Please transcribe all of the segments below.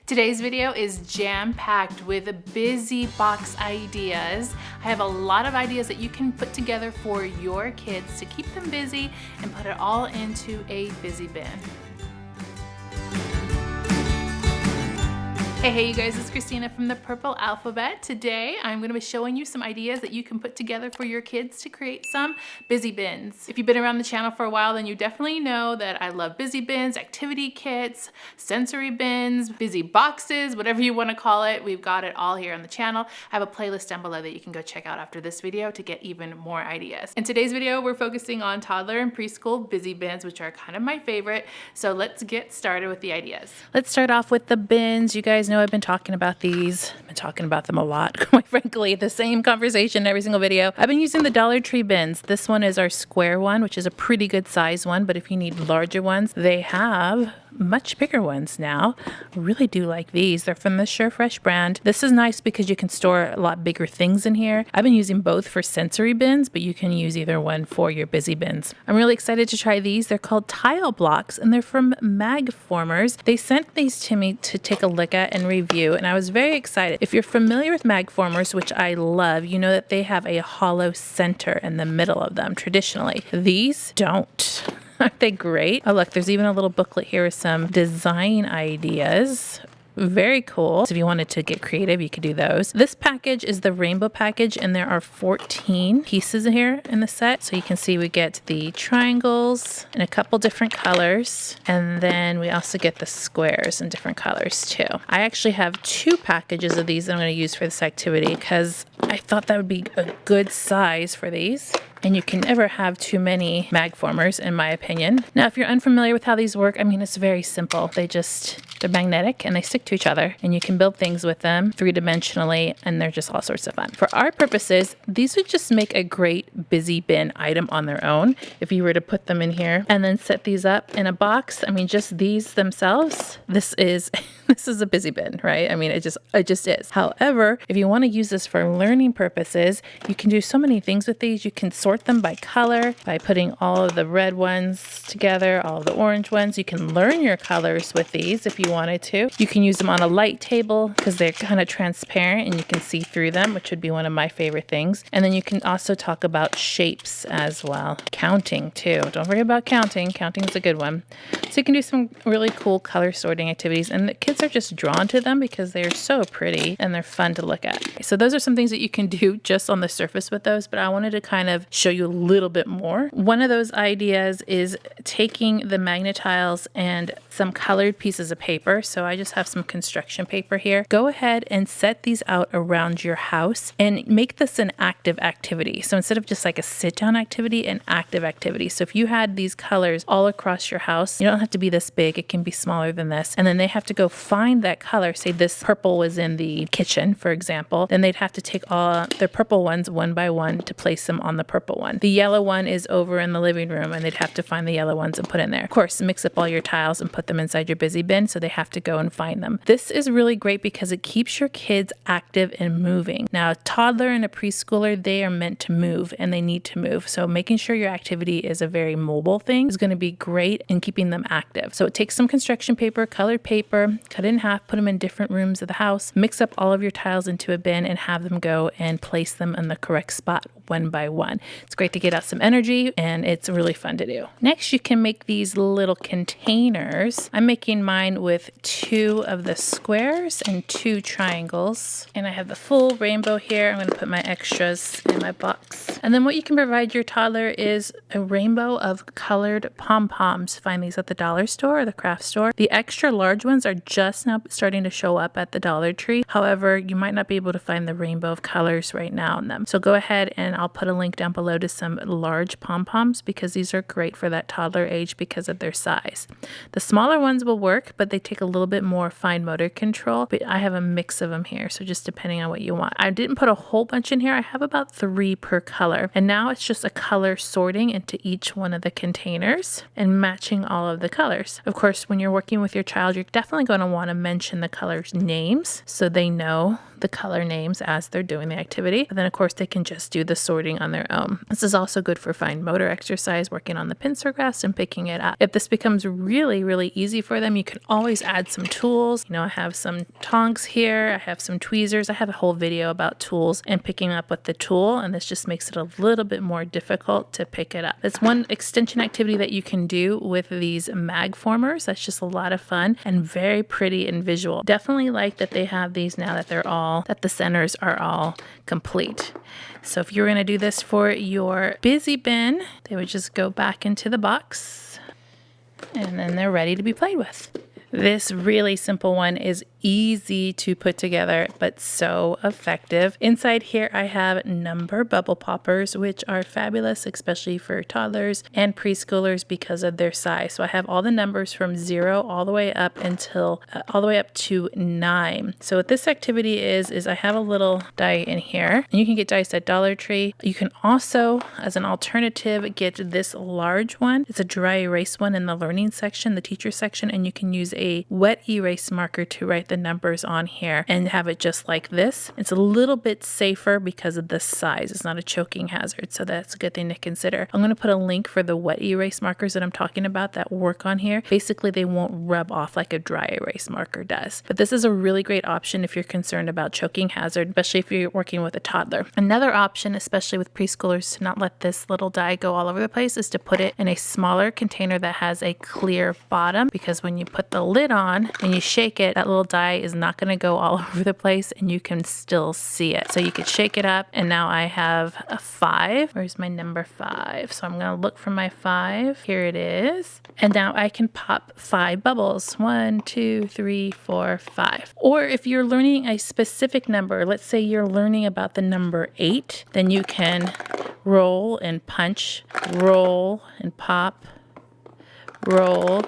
Today's video is jam-packed with busy box ideas. I have a lot of ideas that you can put together for your kids to keep them busy and put it all into a busy bin. Hey you guys, it's Christina from the Purple Alphabet. Today I'm going to be showing you some ideas that you can put together for your kids to create some busy bins. If you've been around the channel for a while, then you definitely know that I love busy bins, activity kits, sensory bins, busy boxes, whatever you want to call it. We've got it all here on the channel. I have a playlist down below that you can go check out after this video to get even more ideas. In today's video, we're focusing on toddler and preschool busy bins, which are kind of my favorite. So let's get started with the ideas. Let's start off with the bins. You guys know I've been talking about these. I've been talking about them a lot, quite frankly. The same conversation every single video. I've been using the Dollar Tree bins. This one is our square one, which is a pretty good size one, but if you need larger ones, they have much bigger ones now. I really do like these. They're from the SureFresh brand. This is nice because you can store a lot bigger things in here. I've been using both for sensory bins, but you can use either one for your busy bins. I'm really excited to try these. They're called tile blocks and they're from Magformers. They sent these to me to take a look at and review, and I was very excited. If you're familiar with Magformers, which I love, you know that they have a hollow center in the middle of them traditionally. These don't. Aren't they great? Oh, look, there's even a little booklet here with some design ideas. Very cool. So if you wanted to get creative, you could do those. This package is the rainbow package, and there are 14 pieces here in the set. So you can see we get the triangles in a couple different colors, and then we also get the squares in different colors too. I actually have 2 packages of these that I'm going to use for this activity because I thought that would be a good size for these. And you can never have too many Magformers, in my opinion. Now, if you're unfamiliar with how these work, I mean, it's very simple. They're magnetic and they stick to each other, and you can build things with them 3-dimensionally, and they're just all sorts of fun. For our purposes, these would just make a great busy bin item on their own. If you were to put them in here and then set these up in a box, I mean, just these themselves, this is a busy bin, right? I mean, it just is. However, if you want to use this for learning purposes, you can do so many things with these. You can sort them by color, by putting all of the red ones together, all of the orange ones. You can learn your colors with these if you wanted to. You can use them on a light table because they're kind of transparent and you can see through them, which would be one of my favorite things. And then you can also talk about shapes as well. Counting too. Don't worry about counting. Counting is a good one. So you can do some really cool color sorting activities, and the kids are just drawn to them because they're so pretty and they're fun to look at. So those are some things that you can do just on the surface with those, but I wanted to kind of show you a little bit more. One of those ideas is taking the Magnetiles and some colored pieces of paper. So I just have some construction paper here. Go ahead and set these out around your house and make this an active activity. So instead of just like a sit down activity, an active activity. So if you had these colors all across your house, you don't have to be this big. It can be smaller than this. And then they have to go find that color. Say this purple was in the kitchen, for example. Then they'd have to take all their purple ones one by one to place them on the purple one. The yellow one is over in the living room, and they'd have to find the yellow ones and put in there. Of course, mix up all your tiles and put them inside your busy bin, so they have to go and find them. This is really great because it keeps your kids active and moving. Now, a toddler and a preschooler, they are meant to move and they need to move. So making sure your activity is a very mobile thing is going to be great in keeping them active. So it takes some construction paper, colored paper, cut it in half, put them in different rooms of the house, mix up all of your tiles into a bin and have them go and place them in the correct spot one by one. It's great to get out some energy, and it's really fun to do. Next, you can make these little containers. I'm making mine with 2 of the squares and 2 triangles, and I have the full rainbow here. I'm going to put my extras in my box. And then what you can provide your toddler is a rainbow of colored pom-poms. Find these at the dollar store or the craft store. The extra large ones are just now starting to show up at the Dollar Tree. However, you might not be able to find the rainbow of colors right now in them. So go ahead, and I'll put a link down below to some large pom-poms because these are great for that toddler age because of their size. The smaller ones will work, but they take a little bit more fine motor control. But I have a mix of them here, so just depending on what you want. I didn't put a whole bunch in here. I have about 3 per color. And now it's just a color sorting into each one of the containers and matching all of the colors. Of course, when you're working with your child, you're definitely going to want to mention the colors' names so they know the color names as they're doing the activity. And then of course they can just do the sorting on their own. This is also good for fine motor exercise, working on the pincer grasp and picking it up. If this becomes really, really easy for them, you can always add some tools. You know, I have some tongs here, I have some tweezers. I have a whole video about tools and picking up with the tool, and this just makes it a little bit more difficult to pick it up. That's one extension activity that you can do with these mag formers. That's just a lot of fun and very pretty and visual. Definitely like that they have these now that that the centers are all complete. So if you're going to do this for your busy bin, they would just go back into the box and then they're ready to be played with. This really simple one is easy to put together, but so effective. Inside here, I have number bubble poppers, which are fabulous, especially for toddlers and preschoolers because of their size. So I have all the numbers from 0 all the way up until all the way up to 9. So what this activity is I have a little die in here, and you can get dice at Dollar Tree. You can also, as an alternative, get this large one. It's a dry erase one in the learning section, the teacher section, and you can use a wet erase marker to write the numbers on here and have it just like this. It's a little bit safer because of the size. It's not a choking hazard, so that's a good thing to consider. I'm going to put a link for the wet erase markers that I'm talking about that work on here. Basically, they won't rub off like a dry erase marker does. But this is a really great option if you're concerned about choking hazard, especially if you're working with a toddler. Another option, especially with preschoolers, to not let this little die go all over the place is to put it in a smaller container that has a clear bottom, because when you put the lid on and you shake it, that little die is not going to go all over the place and you can still see it. So you could shake it up, and now I have a 5. Where's my number 5? So I'm going to look for my 5. Here it is. And now I can pop 5 bubbles. 1, 2, 3, 4, 5. Or if you're learning a specific number, let's say you're learning about the number 8, then you can roll and punch, roll and pop, roll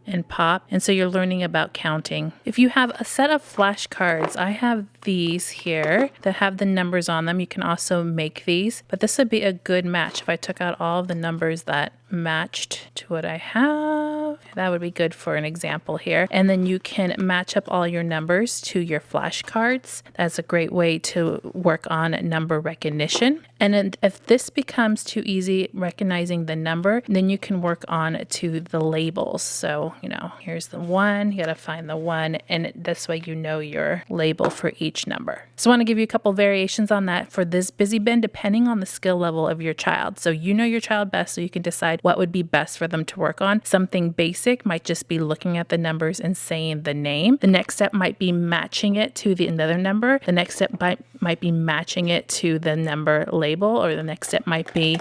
and pop. And so you're learning about counting. If you have a set of flashcards, I have these here that have the numbers on them. You can also make these, but this would be a good match if I took out all of the numbers that matched to what I have. That would be good for an example here. And then you can match up all your numbers to your flashcards. That's a great way to work on number recognition. And then if this becomes too easy recognizing the number, then you can work on to the labels. So, you know, here's the 1, you got to find the 1, and this way you know your label for each number. So I want to give you a couple variations on that for this busy bin, depending on the skill level of your child. So you know your child best, so you can decide what would be best for them to work on. Something basic might just be looking at the numbers and saying the name. The next step might be matching it to another number. The next step might be matching it to the number label, or the next step might be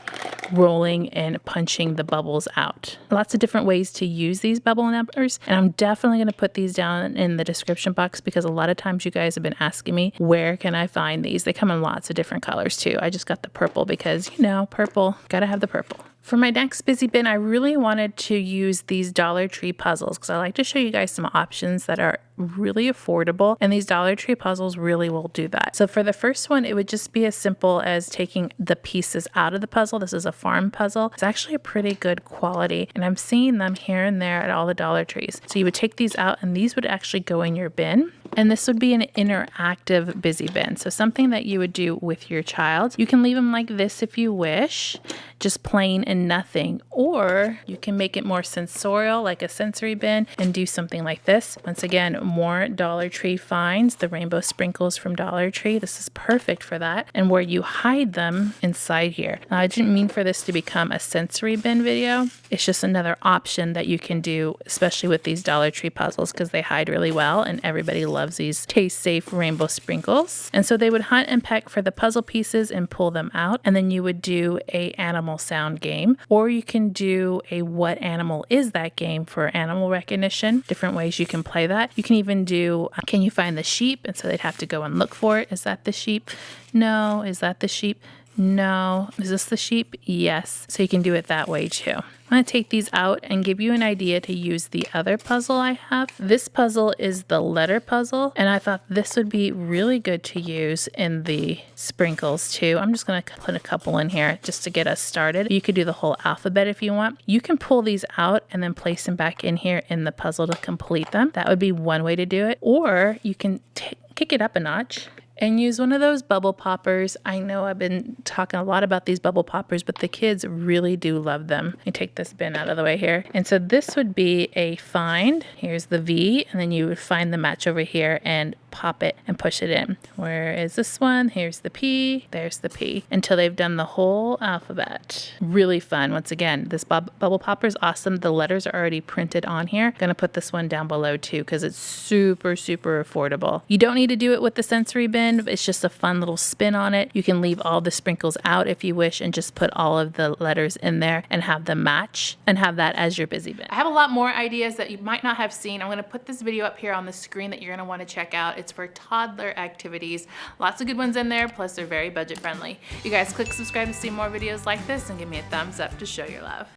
rolling and punching the bubbles out. Lots of different ways to use these bubble numbers, and I'm definitely going to put these down in the description box because a lot of times you guys have been asking me, where can I find these? They come in lots of different colors too. I just got the purple because, you know, purple, gotta have the purple. For my next busy bin, I really wanted to use these Dollar Tree puzzles because I like to show you guys some options that are really affordable, and these Dollar Tree puzzles really will do that. So for the first one, it would just be as simple as taking the pieces out of the puzzle. This is a farm puzzle. It's actually a pretty good quality, and I'm seeing them here and there at all the Dollar Trees. So you would take these out, and these would actually go in your bin. And this would be an interactive busy bin. So something that you would do with your child. You can leave them like this if you wish, just plain and nothing. Or you can make it more sensorial, like a sensory bin, and do something like this. Once again, more Dollar Tree finds, the rainbow sprinkles from Dollar Tree. This is perfect for that. And where you hide them inside here. Now, I didn't mean for this to become a sensory bin video. It's just another option that you can do, especially with these Dollar Tree puzzles, because they hide really well and everybody loves these taste safe rainbow sprinkles. And so they would hunt and peck for the puzzle pieces and pull them out, and then you would do a animal sound game, or you can do a what animal is that game for animal recognition. Different ways you can play that. You can even do can you find the sheep, and so they'd have to go and look for it. Is that the sheep? No. Is that the sheep? No. Is this the sheep? Yes. So you can do it that way too. I'm going to take these out and give you an idea to use the other puzzle I have. This puzzle is the letter puzzle, and I thought this would be really good to use in the sprinkles too. I'm just going to put a couple in here just to get us started. You could do the whole alphabet if you want. You can pull these out and then place them back in here in the puzzle to complete them. That would be one way to do it. Or you can kick it up a notch and use one of those bubble poppers. I know I've been talking a lot about these bubble poppers, but the kids really do love them. Let me take this bin out of the way here. And so this would be a find. Here's the V, and then you would find the match over here and pop it and push it in. Where is this one? Here's the P, there's the P, until they've done the whole alphabet. Really fun. Once again, this bubble popper is awesome. The letters are already printed on here. Gonna put this one down below too because it's super, super affordable. You don't need to do it with the sensory bin. It's just a fun little spin on it. You can leave all the sprinkles out if you wish and just put all of the letters in there and have them match and have that as your busy bin. I have a lot more ideas that you might not have seen. I'm gonna put this video up here on the screen that you're gonna wanna check out. It's for toddler activities. Lots of good ones in there, plus they're very budget friendly. You guys click subscribe to see more videos like this and give me a thumbs up to show your love.